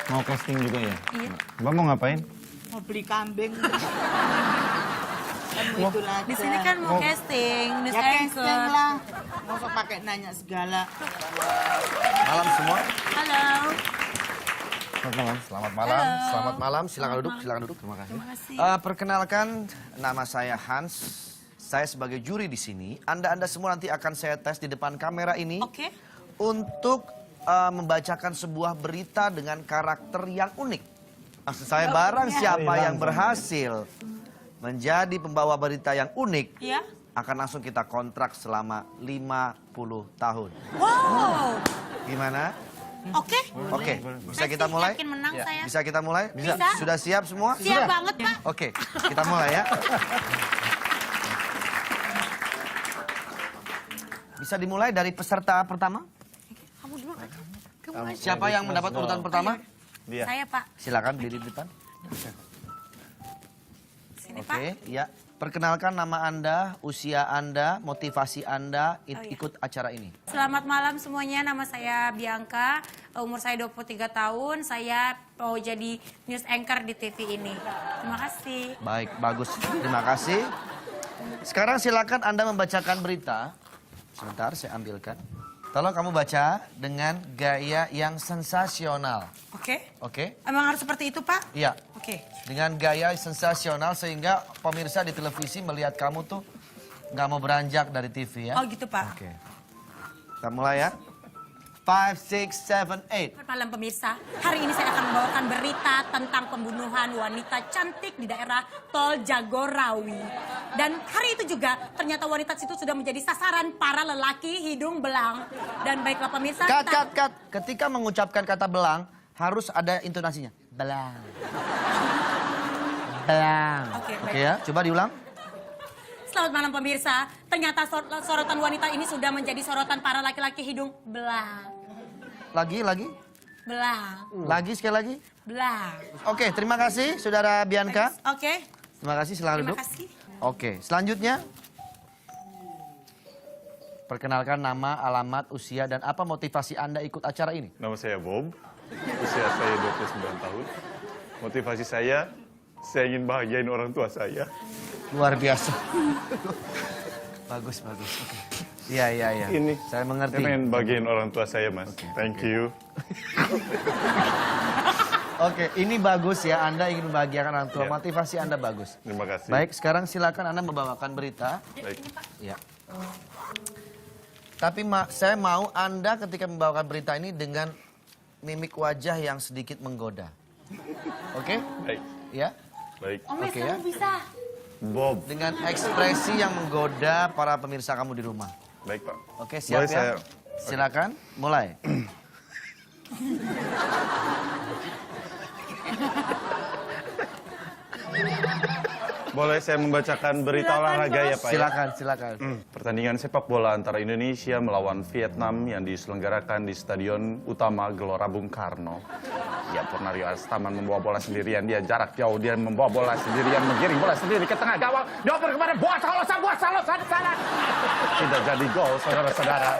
Mau casting juga ya? Iya. Mbak mau ngapain? Mau beli kambing. Kan mau itu aja. Di sini kan mau casting, news Ya casting anchor. lah. Masa pakai nanya segala. Malam semua. Halo. Selamat malam. Selamat malam. Halo. Selamat malam. Silakan duduk. Silakan duduk. Terima kasih. Terima kasih. Perkenalkan, nama saya Hans. Saya sebagai juri di sini. Anda semua nanti akan saya tes di depan kamera ini Oke. untuk membacakan sebuah berita dengan karakter yang unik. Maksud saya barang siapa yang berhasil menjadi pembawa berita yang unik, Iya. akan langsung kita kontrak selama 50 tahun. Wow. Gimana? Oke. Oke, bisa Saya kita sih mulai? yakin menang saya. Bisa kita mulai? Bisa. Sudah siap semua? Siap banget, Pak. Oke, kita mulai ya. Bisa dimulai dari peserta pertama? Kamu dulu. Siapa yang mendapat urutan pertama? Dia. Saya, Pak. Silakan diri di depan. Sini, Pak. Oke, ya. Perkenalkan nama Anda, usia Anda, motivasi Anda ikut acara ini. Selamat malam semuanya, nama saya Bianca, umur saya 23 tahun, saya mau jadi news anchor di TV ini. Terima kasih. Baik, bagus. Terima kasih. Sekarang silakan Anda membacakan berita. Sebentar, saya ambilkan. Tolong kamu baca dengan gaya yang sensasional. Oke. Oke? Emang harus seperti itu, Pak? Iya. Oke. Dengan gaya sensasional sehingga pemirsa di televisi melihat kamu tuh nggak mau beranjak dari TV ya. Oh gitu, Pak. Oke. Kita mulai ya. 5, 6, 7, 8. Selamat malam pemirsa, hari ini saya akan membawakan berita tentang pembunuhan wanita cantik di daerah Tol Jagorawi. Dan hari itu juga ternyata wanita itu sudah menjadi sasaran para lelaki hidung belang. Dan baiklah pemirsa, Cut. Ketika mengucapkan kata belang, harus ada intonasinya. Belang. Belang. Oke, Oke baik. ya, coba diulang. Selamat malam pemirsa, ternyata sorotan wanita ini sudah menjadi sorotan para laki-laki hidung belang. Lagi. Belang. Lagi, sekali lagi. Belang. Oke, terima kasih Saudara Bianca. Oke, Terima kasih, silakan terima duduk. kasih. Oke, selanjutnya. Perkenalkan nama, alamat, usia, dan apa motivasi Anda ikut acara ini? Nama saya Bob, usia saya 29 tahun. Motivasi saya ingin bahagiain orang tua saya. Luar biasa. Bagus. Oke. Iya. Ini, Saya mengerti. saya pengen bahagiain orang tua saya, Mas. Thank you. Oke, ini bagus ya. Anda ingin membahagiakan orang tua. Ya. Motivasi Anda bagus. Terima kasih. Baik, sekarang silakan Anda membawakan berita. Baik. Ya. Tapi saya mau Anda ketika membawakan berita ini dengan mimik wajah yang sedikit menggoda. Oke? Baik. Ya. Baik. Oke ya. Bisa. Bob. Dengan ekspresi yang menggoda para pemirsa kamu di rumah. Baik, Pak. Oke, siap Boleh ya? saya- Silakan, mulai. Boleh saya membacakan berita olahraga ya, Pak? Ya? Silakan. Pertandingan sepak bola antara Indonesia melawan Vietnam yang diselenggarakan di Stadion Utama Gelora Bung Karno. Ya, Purnario Astaman membawa bola sendirian, dia jarak jauh, dia membawa bola sendirian, menggiring bola sendiri ke tengah gawang, dioper kepada buat salah, sana. Tidak jadi gol, saudara-saudara.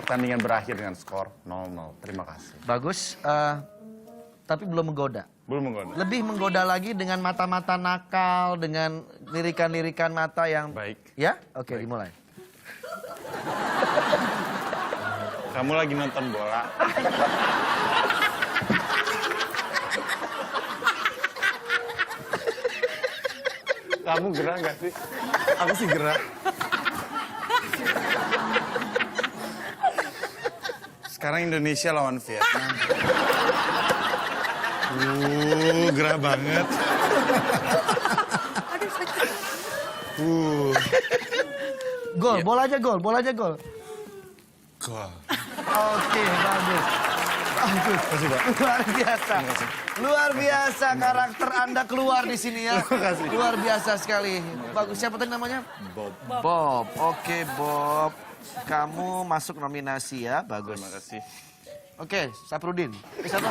Pertandingan berakhir dengan skor 0-0. Terima kasih. Bagus, tapi belum menggoda. Belum menggoda. Lebih menggoda lagi dengan mata-mata nakal, dengan lirikan-lirikan mata yang... Baik. Ya? Oke, dimulai. Kamu lagi nonton bola. Kamu gerah gak sih? Aku sih gerah. Sekarang Indonesia lawan Vietnam. Gerah banget. Gol, bola aja gol. Gol. Oke, bagus. Bagus. Kasih, Pak. Luar biasa. Luar biasa karakter Anda keluar di sini ya. Terima kasih. Luar biasa sekali. Bagus. Siapa tadi namanya? Bob. Bob. Oke, Bob. Kamu masuk nominasi ya. Bagus. Terima kasih. Oke, Saprudin. Siapa?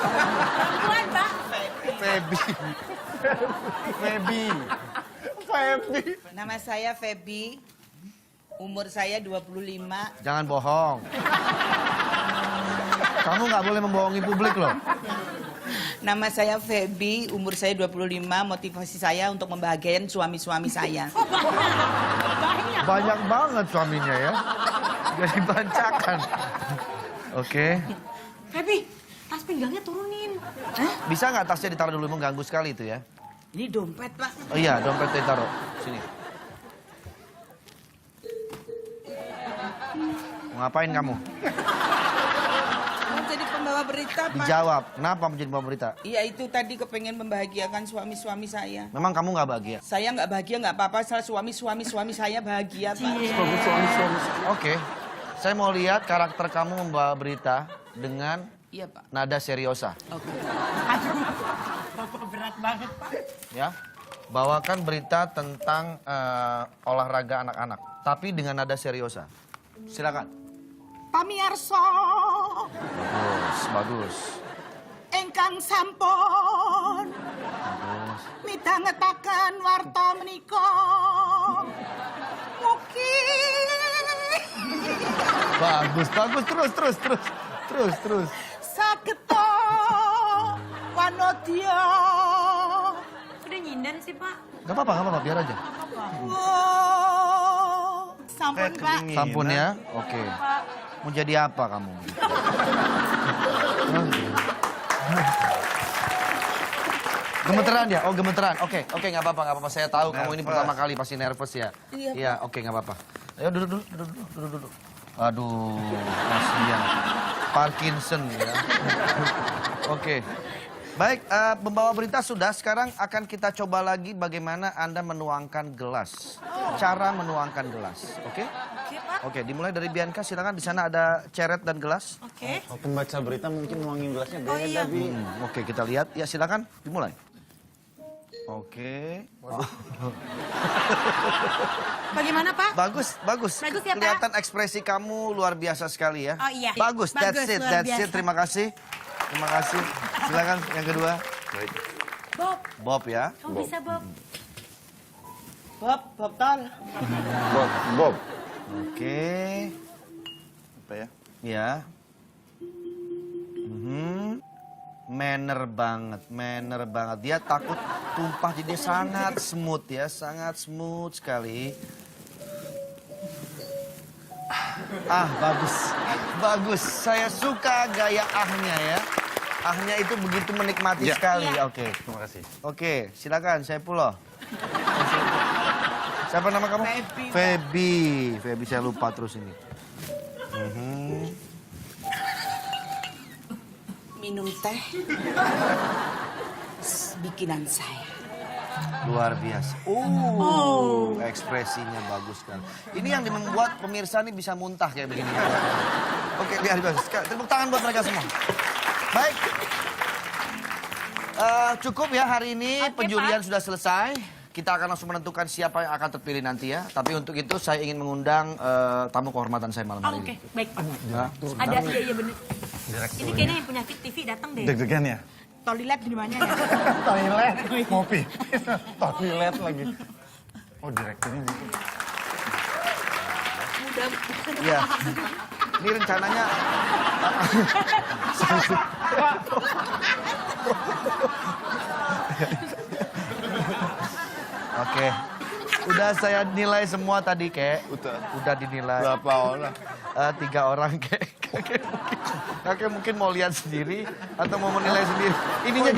Tuan, Pak. Feby. Nama saya Feby. Umur saya 25. Jangan bohong. Kamu nggak boleh membohongi publik loh. Nama saya Feby, umur saya 25, motivasi saya untuk membahagiakan suami-suami saya. Banyak banget suaminya ya. Jadi bancakan. Oke. Feby, tas pinggangnya turunin. Bisa nggak tasnya ditaruh dulu, mengganggu sekali itu ya? Ini dompet, Pak. Oh iya, dompetnya ditaruh. Sini. Mau ngapain kamu? Mau jadi pembawa berita, Pak. Dijawab. Kenapa menjadi pembawa berita? Iya, itu tadi kepengen membahagiakan suami-suami saya. Memang kamu nggak bahagia? Saya nggak bahagia, nggak apa-apa. Asal suami-suami saya bahagia, Pak. Oke. Saya mau lihat karakter kamu membawa berita dengan Iya, Pak. nada seriosa. Oke. Aduh, Bapak berat banget, Pak. Ya. Bawakan berita tentang olahraga anak-anak. Tapi dengan nada seriosa. Silakan. Pamirsa, Bagus. ingkang sampun Bagus. midhangetaken warta menika. Mugi Bagus. Terus. sageta wanodya. Udah nyinden sih, Pak. Gak apa-apa, biar aja. Wow. Sampun, Pak. Sampun ya? Oke. Mau jadi apa kamu? Gemeteran ya? Oh gemeteran. Oke, nggak apa-apa. Saya tahu kamu ini pertama kali pasti nervous ya. Iya, oke nggak apa-apa. Ayo duduk. Aduh, kasihan. Parkinson ya. Oke. Baik, pembawa berita sudah. Sekarang akan kita coba lagi bagaimana Anda menuangkan gelas. Cara menuangkan gelas, oke? Oke, Pak. Oke, dimulai dari Bianca, silakan. Di sana ada ceret dan gelas. Oke. Oh, pembaca berita mungkin nuangin gelasnya beda, Oh, iya. Bi. Oke, kita lihat. Ya, silakan. Dimulai. Oke. Bagaimana, Pak? Bagus. Bagus ya, Pak? Kelihatan ekspresi kamu luar biasa sekali ya. Oh, iya. Bagus, that's Bagus, it. luar That's it. biasa. Terima kasih. Silakan yang kedua. Baik. Bob, Bob ya. kamu bisa, Bob. Bob tol. Bob. Oke. Apa ya? Ya. Manner banget. Dia takut tumpah, jadi dia sangat smooth ya, sangat smooth sekali. Bagus. Saya suka gaya ahnya ya. Ahnya itu begitu menikmati Ya. sekali. Iya. Oke. Terima kasih. Oke, silakan Saifullah. Siapa nama kamu? Feby, saya lupa terus ini. Minum teh. Bikinan saya. Luar biasa. Ekspresinya bagus kan. Ini yang membuat pemirsa ini bisa muntah kayak begini. Oke, lihat biasa. Tepuk tangan buat mereka semua. Baik. Cukup ya hari ini. Oke, Penjurian Pak. sudah selesai. Kita akan langsung menentukan siapa yang akan terpilih nanti ya. Tapi untuk itu saya ingin mengundang tamu kehormatan saya malam hari Oke, ini. baik. Ya. Ada, iya bener. Ini kayaknya yang punya TV datang deh. Deg-degan ya? Toilet di mana ya? Toilet, kopi. Toilet lagi. Oh, direkturnya gitu. Iya. Ini rencananya Oke. Udah saya nilai semua tadi, Kek. Udah dinilai. Berapa orang? 3 orang, Kek. Kakek mungkin mau lihat sendiri atau mau menilai sendiri. Ininya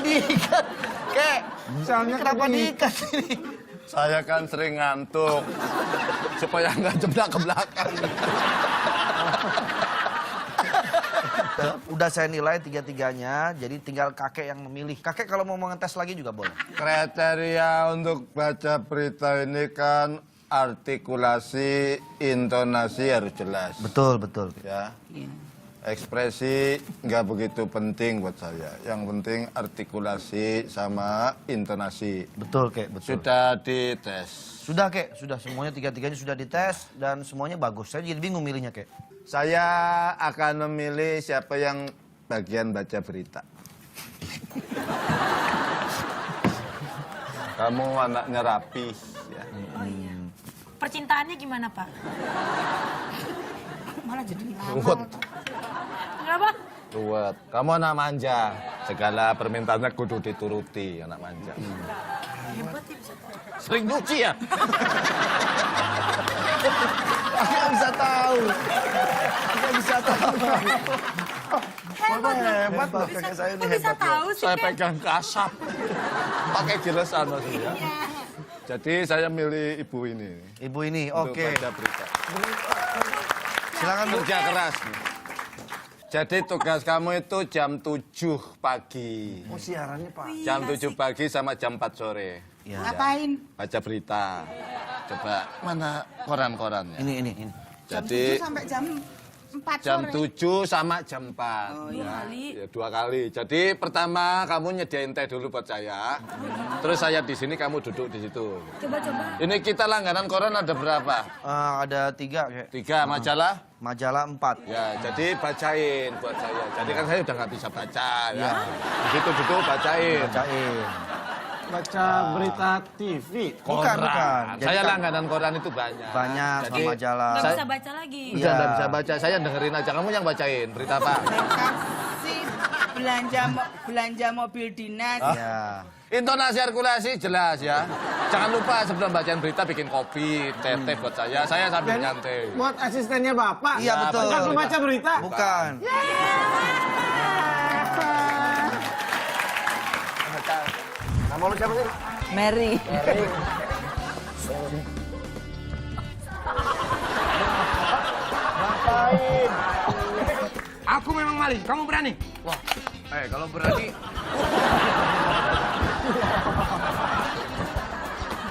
diikat. Kek, kenapa diikat ini? Saya kan sering ngantuk. Supaya nggak jeblak ke belakang. Udah saya nilai 3-3-nya, jadi tinggal kakek yang memilih. Kakek kalau mau ngetes lagi juga boleh. Kriteria untuk baca berita ini kan artikulasi, intonasi harus jelas. Betul. Ya. Ekspresi nggak begitu penting buat saya. Yang penting artikulasi sama intonasi. Betul, Kek, betul. Sudah dites. Sudah, Kek. Sudah, semuanya 3-3-nya sudah dites dan semuanya bagus. Saya jadi bingung milihnya, Kek. Saya akan memilih siapa yang bagian baca berita. Kamu anaknya rapi. Ya. Percintaannya gimana, Pak? Malah jadi Ruwet. Kenapa? Ruwet. Kamu anak manja. Segala permintaannya kudu dituruti, anak manja. Hebat ya bisa. Sering nyuci ya? Nggak bisa tahu. Nggak bisa tahu. Hebat loh. Hebat loh, Bisa- kakak saya ini kok bisa hebat loh. tahu sih, Saya Ken? pegang kasap. Pakai gilesan maksudnya. Iya. Jadi saya milih ibu ini. Ibu ini, Untuk oke. baca berita. Silakan Bu. Kerja keras. Jadi tugas kamu itu jam 7 pagi. Oh, siarannya Pak. Jam 7 pagi sama jam 4 sore. Ya. Ngapain? Baca berita. Coba mana koran-korannya? Ini. Jam Jadi 7 sampai jam 4 jam sore. 7 sama jam 4. Oh, Dua kali. Ya, 2 kali. Jadi pertama kamu nyediain teh dulu buat saya. Terus saya di sini, kamu duduk di situ. Coba-coba. Ini kita langganan koran ada berapa? Ada 3 kayak. 3 majalah. Majalah 4. Ya, jadi bacain buat saya. Jadi kan saya udah nggak bisa baca ya. Ya. Di situ duduk bacain. Bacain. Baca berita TV. Bukan. Jadi Saya kan langganan koran itu banyak. banyak sama Jadi, majalah. Nggak Saya- bisa baca lagi. Udah Iya. nggak bisa baca, saya dengerin aja. Kamu yang bacain berita apa? Kasih belanja mobil dinas. Ya. Intonasi artikulasi jelas ya. Jangan lupa sebelum bacain berita bikin kopi, teh buat saya. Saya sambil nyantai. Buat asistennya Bapak. Iya, betul. Bukan pembaca berita. Bukan. Nama lu siapa sih? Mary. Aku memang maling, kamu berani? Kalau berani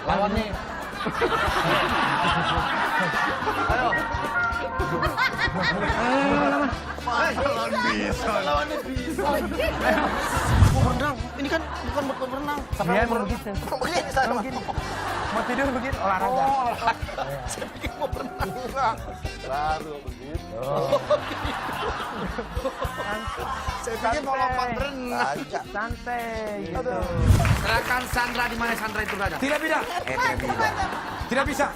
Lawan nih. mau berenang. Ini kan bukan buat berenang. Dia mau begitu. Mau tidur begitu, olahraga. Baru begitu. Saya pikir mau lompat berenang. Santai gitu. Serahkan Sandra di mana Sandra itu berada. Tidak bisa. Tidak bisa.